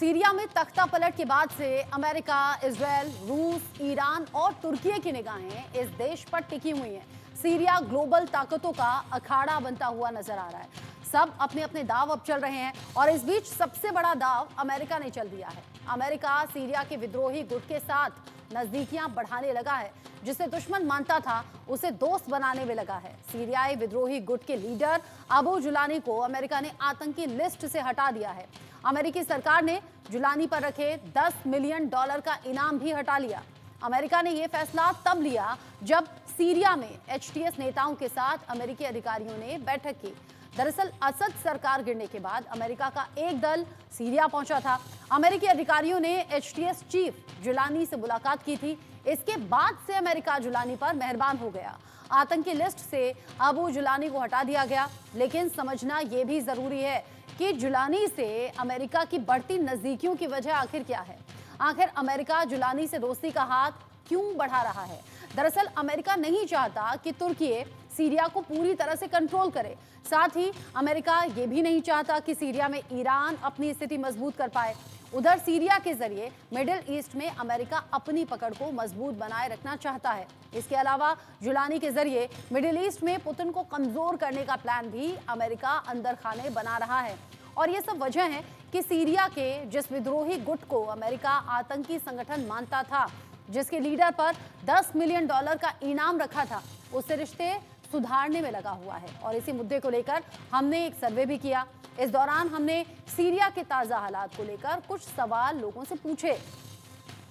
Syria में तख्ता पलट के बाद से अमेरिका, इजरायल, रूस, ईरान और तुर्की की निगाहें इस देश पर टिकी हुई हैं। सीरिया ग्लोबल ताकतों का अखाड़ा बनता हुआ नजर आ रहा है। सब अपने अपने दाव अब चल रहे हैं और इस बीच सबसे बड़ा दाव अमेरिका ने चल दिया है। अमेरिका सीरिया के विद्रोही गुट के साथ नजदीकियां बढ़ाने लगा है। जिसे दुश्मन मानता था उसे दोस्त बनाने में लगा है। सीरियाई विद्रोही गुट के लीडर अबू जुलानी को अमेरिका ने आतंकी लिस्ट से हटा दिया है। अमेरिकी सरकार ने जुलानी पर रखे $10 मिलियन का इनाम भी हटा लिया। अमेरिका ने यह फैसला तब लिया जब सीरिया में एचटीएस नेताओं के साथ अमेरिकी अधिकारियों ने बैठक की। दरअसल असद सरकार गिरने के बाद अमेरिका का एक दल सीरिया पहुंचा था। अमेरिकी अधिकारियों ने एचटीएस चीफ जुलानी से मुलाकात की थी। इसके बाद से अमेरिका जुलानी पर मेहरबान हो गया। आतंकी लिस्ट से अबू जुलानी को हटा दिया गया। लेकिन समझना यह भी जरूरी है कि जुलानी से अमेरिका की बढ़ती नजदीकियों की वजह आखिर क्या है। आखिर अमेरिका जुलानी से दोस्ती का हाथ क्यों बढ़ा रहा है। दरअसल अमेरिका नहीं चाहता कि तुर्की सीरिया को पूरी तरह से कंट्रोल करे। साथ ही अमेरिका ये भी नहीं चाहता कि सीरिया में ईरान अपनी स्थिति मजबूत कर पाए। उधर सीरिया के जरिए मिडिल ईस्ट में अमेरिका अपनी पकड़ को मजबूत बनाए रखना चाहता है। इसके अलावा जुलानी के जरिए मिडिल ईस्ट में पुतिन को कमजोर करने का प्लान भी अमेरिका अंदर खाने बना रहा है। और ये सब वजह है कि सीरिया के जिस विद्रोही गुट को अमेरिका आतंकी संगठन मानता था, जिसके लीडर पर $10 मिलियन का इनाम रखा था, उससे रिश्ते सुधारने में लगा हुआ है। और इसी मुद्दे को लेकर हमने एक सर्वे भी किया। इस दौरान हमने सीरिया के ताज़ा हालात को लेकर कुछ सवाल लोगों से पूछे।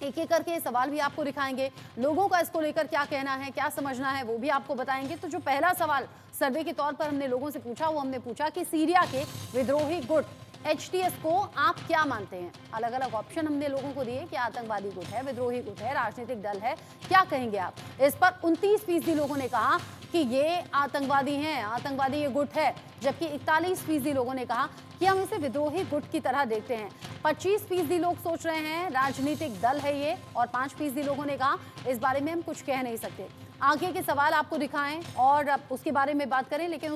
एक एक करके सवाल भी आपको दिखाएंगे। लोगों का इसको लेकर क्या कहना है, क्या समझना है, वो भी आपको बताएंगे। तो जो पहला सवाल सर्वे के तौर पर हमने लोगों से पूछा, वो हमने पूछा कि सीरिया के विद्रोही गुट एचटीएस को आप क्या मानते हैं। अलग अलग ऑप्शन हमने लोगों को दिए कि आतंकवादी गुट है, विद्रोही गुट है, राजनीतिक दल है, क्या कहेंगे आप। इस पर 29% लोगों ने कहा कि ये आतंकवादी हैं, आतंकवादी ये गुट है, जबकि 41% लोगों ने कहा कि हम इसे विद्रोही गुट की तरह देखते हैं। 25% लोग सोच रहे हैं राजनीतिक दल है ये, और 5% लोगों ने कहा इस बारे में हम कुछ कह नहीं सकते। आगे के सवाल आपको दिखाएं और उसके बारे में बात करें, लेकिन